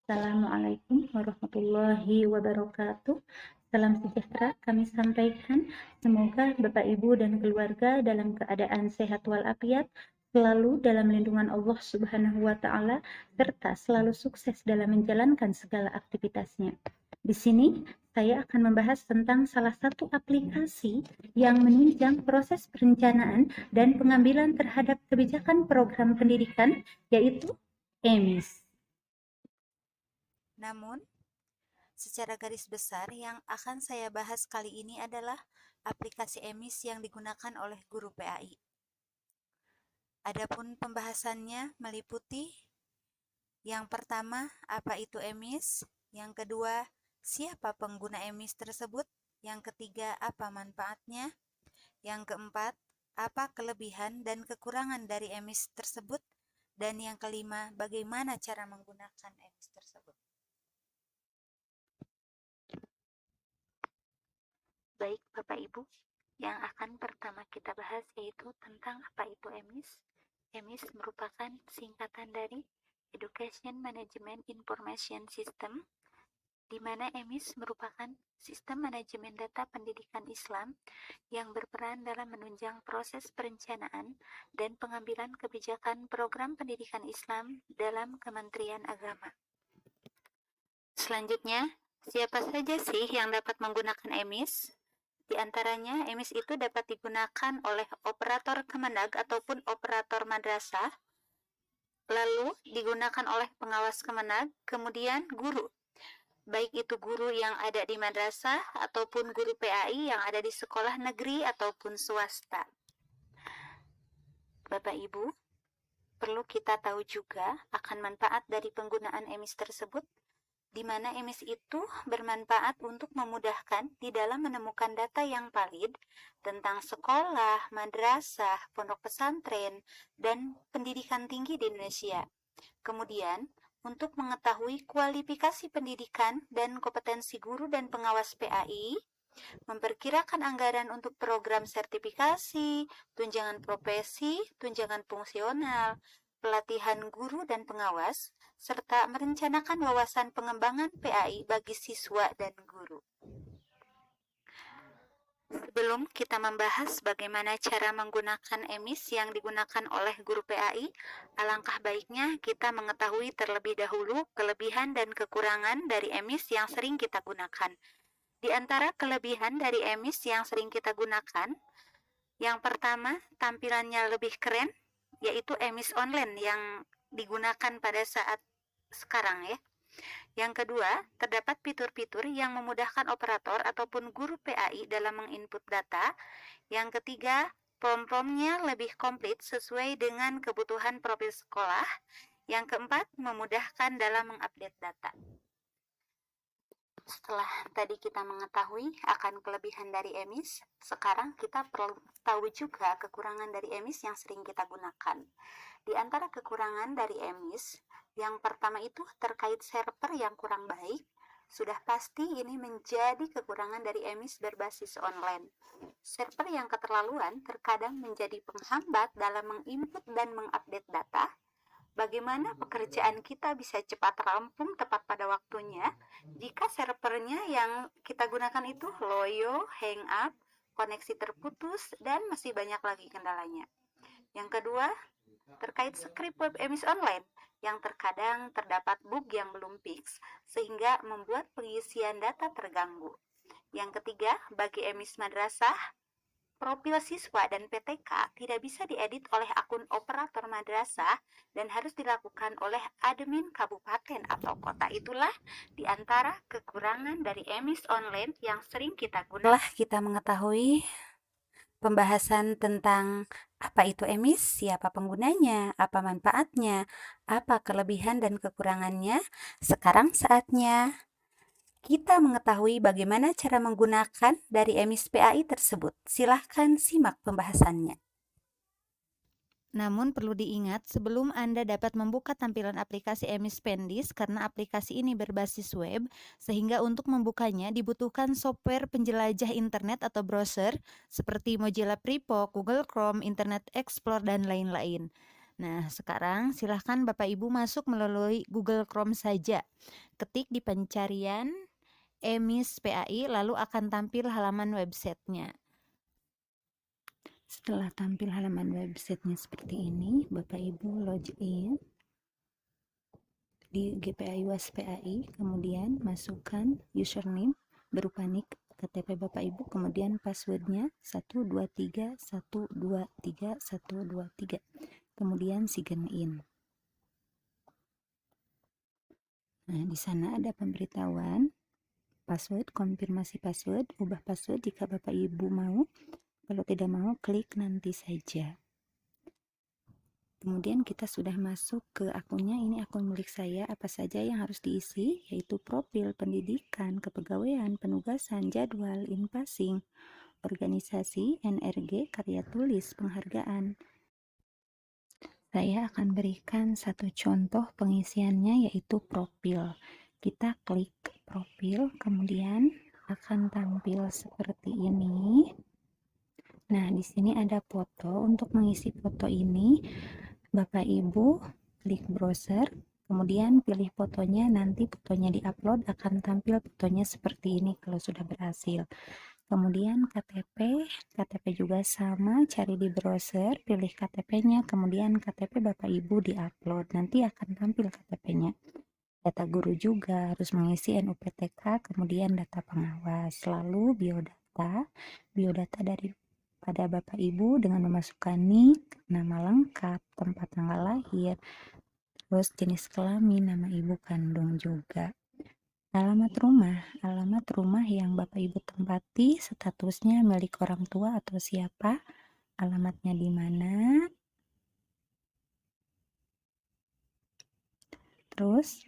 Assalamualaikum warahmatullahi wabarakatuh. Salam sejahtera kami sampaikan. Semoga Bapak Ibu dan keluarga dalam keadaan sehat walafiat, selalu dalam lindungan Allah Subhanahu wa taala, serta selalu sukses dalam menjalankan segala aktivitasnya. Di sini saya akan membahas tentang salah satu aplikasi yang menunjang proses perencanaan dan pengambilan terhadap kebijakan program pendidikan, yaitu EMIS. Namun, secara garis besar yang akan saya bahas kali ini adalah aplikasi EMIS yang digunakan oleh guru PAI. Adapun pembahasannya meliputi yang pertama, apa itu EMIS? Yang kedua, siapa pengguna EMIS tersebut? Yang ketiga, apa manfaatnya? Yang keempat, apa kelebihan dan kekurangan dari EMIS tersebut? Dan yang kelima, bagaimana cara menggunakan EMIS tersebut? Baik Bapak Ibu, yang akan pertama kita bahas yaitu tentang apa itu EMIS. EMIS merupakan singkatan dari Education Management Information System, di mana EMIS merupakan sistem manajemen data pendidikan Islam yang berperan dalam menunjang proses perencanaan dan pengambilan kebijakan program pendidikan Islam dalam Kementerian Agama. Selanjutnya, siapa saja sih yang dapat menggunakan EMIS? Di antaranya, EMIS itu dapat digunakan oleh operator Kemenag ataupun operator madrasah, lalu digunakan oleh pengawas Kemenag, kemudian guru. Baik itu guru yang ada di madrasah ataupun guru PAI yang ada di sekolah negeri ataupun swasta. Bapak Ibu, perlu kita tahu juga akan manfaat dari penggunaan EMIS tersebut, di mana EMIS itu bermanfaat untuk memudahkan di dalam menemukan data yang valid tentang sekolah, madrasah, pondok pesantren, dan pendidikan tinggi di Indonesia. Kemudian, untuk mengetahui kualifikasi pendidikan dan kompetensi guru dan pengawas PAI, memperkirakan anggaran untuk program sertifikasi, tunjangan profesi, tunjangan fungsional, pelatihan guru dan pengawas, serta merencanakan wawasan pengembangan PAI bagi siswa dan guru. Sebelum kita membahas bagaimana cara menggunakan EMIS yang digunakan oleh guru PAI, alangkah baiknya kita mengetahui terlebih dahulu kelebihan dan kekurangan dari EMIS yang sering kita gunakan. Di antara kelebihan dari EMIS yang sering kita gunakan, yang pertama, tampilannya lebih keren, yaitu EMIS online yang digunakan pada saat sekarang ya. Yang kedua, terdapat fitur-fitur yang memudahkan operator ataupun guru PAI dalam menginput data. Yang ketiga, form-formnya lebih komplit sesuai dengan kebutuhan profil sekolah. Yang keempat, memudahkan dalam mengupdate data. Setelah tadi kita mengetahui akan kelebihan dari EMIS, sekarang kita perlu tahu juga kekurangan dari EMIS yang sering kita gunakan. Di antara kekurangan dari EMIS, yang pertama itu terkait server yang kurang baik. Sudah pasti ini menjadi kekurangan dari EMIS berbasis online. Server yang keterlaluan terkadang menjadi penghambat dalam menginput dan mengupdate data. Bagaimana pekerjaan kita bisa cepat rampung tepat pada waktunya jika servernya yang kita gunakan itu loyo, hang up, koneksi terputus, dan masih banyak lagi kendalanya. Yang kedua, terkait skrip web EMIS online yang terkadang terdapat bug yang belum fix sehingga membuat pengisian data terganggu. Yang ketiga, bagi EMIS madrasah, profil siswa dan PTK tidak bisa diedit oleh akun operator madrasah dan harus dilakukan oleh admin kabupaten atau kota. Itulah di antara kekurangan dari EMIS online yang sering kita gunakan. Setelah kita mengetahui pembahasan tentang apa itu EMIS, siapa penggunanya, apa manfaatnya, apa kelebihan dan kekurangannya, sekarang saatnya kita mengetahui bagaimana cara menggunakan dari EMIS PAI tersebut. Silahkan simak pembahasannya. Namun perlu diingat sebelum Anda dapat membuka tampilan aplikasi EMIS Pendis karena aplikasi ini berbasis web, sehingga untuk membukanya dibutuhkan software penjelajah internet atau browser seperti Mozilla Firefox, Google Chrome, Internet Explorer, dan lain-lain. Nah, sekarang silahkan Bapak Ibu masuk melalui Google Chrome saja. Ketik di pencarian EMIS PAI, lalu akan tampil halaman websitenya. Setelah tampil halaman websitenya seperti ini, Bapak Ibu login di GPAI UAS PAI, kemudian masukkan username berupa nick KTP Bapak Ibu, kemudian passwordnya 123 123 123, kemudian sign in. Nah, di sana ada pemberitahuan password, konfirmasi password, ubah password jika Bapak Ibu mau. Kalau tidak mau, klik nanti saja. Kemudian kita sudah masuk ke akunnya. Ini akun milik saya. Apa saja yang harus diisi? Yaitu profil, pendidikan, kepegawaian, penugasan, jadwal, in-passing, organisasi, NRG, karya tulis, penghargaan. Saya akan berikan satu contoh pengisiannya, yaitu profil. Kita klik profil, kemudian akan tampil seperti ini. Nah, di sini ada foto. Untuk mengisi foto ini, Bapak Ibu klik browser, kemudian pilih fotonya, nanti fotonya diupload, akan tampil fotonya seperti ini kalau sudah berhasil. Kemudian KTP juga sama, cari di browser, pilih KTP-nya, kemudian KTP Bapak Ibu diupload, nanti akan tampil KTP-nya. Data guru juga harus mengisi NUPTK, kemudian data pengawas, lalu biodata dari pada Bapak Ibu dengan memasukkan NIK, nama lengkap, tempat tanggal lahir, terus jenis kelamin, nama ibu kandung juga. Alamat rumah yang Bapak Ibu tempati, statusnya milik orang tua atau siapa, alamatnya di mana, terus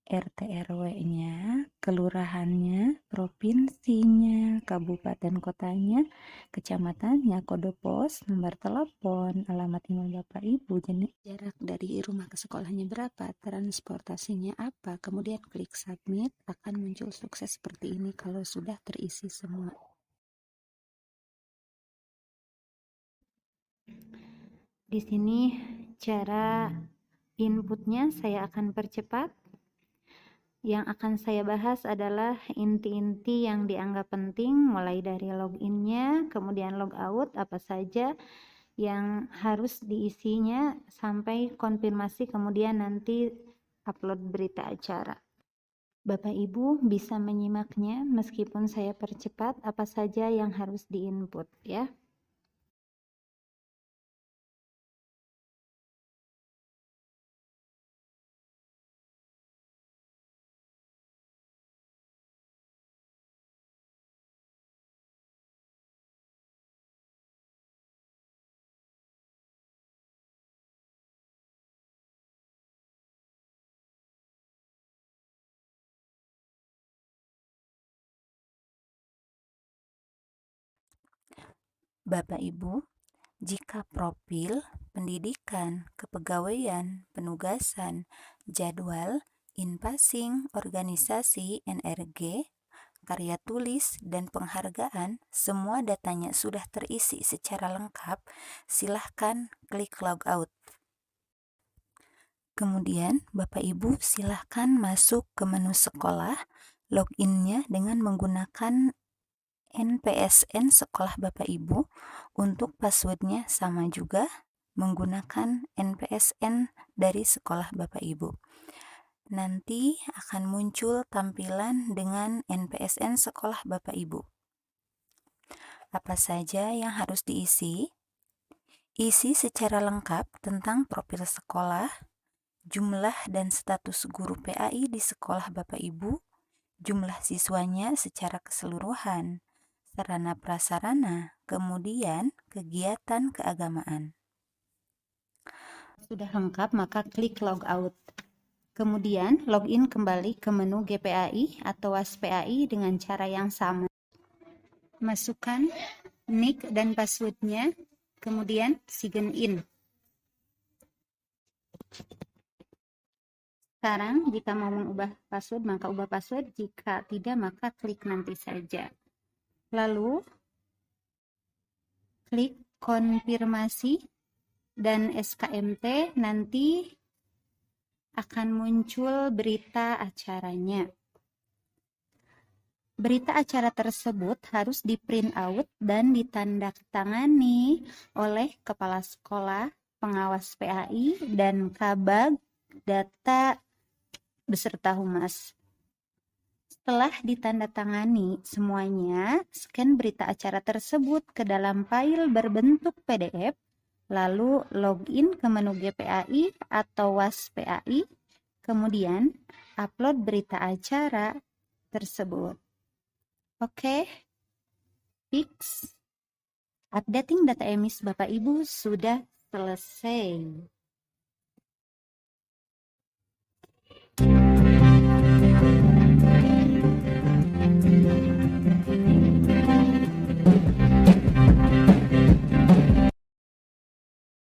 RT RW-nya, kelurahannya, provinsinya, kabupaten kotanya, kecamatannya, kode pos, nomor telepon, alamat email Bapak Ibu, jenis jarak dari rumah ke sekolahnya berapa, transportasinya apa, kemudian klik submit, akan muncul sukses seperti ini kalau sudah terisi semua. Di sini cara inputnya saya akan percepat. Yang akan saya bahas adalah inti-inti yang dianggap penting, mulai dari login-nya, kemudian logout, apa saja yang harus diisinya, sampai konfirmasi, kemudian nanti upload berita acara. Bapak Ibu bisa menyimaknya meskipun saya percepat apa saja yang harus diinput ya. Bapak Ibu, jika profil, pendidikan, kepegawaian, penugasan, jadwal, in-passing, organisasi, NRG, karya tulis, dan penghargaan, semua datanya sudah terisi secara lengkap, silahkan klik logout. Kemudian, Bapak Ibu silahkan masuk ke menu sekolah, login-nya dengan menggunakan NPSN sekolah Bapak Ibu. Untuk passwordnya sama juga, menggunakan NPSN dari sekolah Bapak Ibu. Nanti akan muncul tampilan dengan NPSN sekolah Bapak Ibu. Apa saja yang harus diisi? Isi secara lengkap tentang profil sekolah, jumlah dan status guru PAI di sekolah Bapak Ibu, jumlah siswanya secara keseluruhan, sarana prasarana, kemudian kegiatan keagamaan. Sudah lengkap, maka klik logout. Kemudian login kembali ke menu GPAI atau UAS PAI dengan cara yang sama. Masukkan nick dan passwordnya, kemudian sign in. Sekarang jika mau mengubah password, maka ubah password. Jika tidak, maka klik nanti saja. Lalu klik konfirmasi dan SKMT nanti akan muncul berita acaranya. Berita acara tersebut harus di-print out dan ditandatangani oleh kepala sekolah, pengawas PAI, dan Kabag Data beserta Humas. Setelah ditandatangani semuanya, scan berita acara tersebut ke dalam file berbentuk PDF, lalu login ke menu GPAI atau WAS PAI, kemudian upload berita acara tersebut. Oke, fix. Updating data emis Bapak Ibu sudah selesai.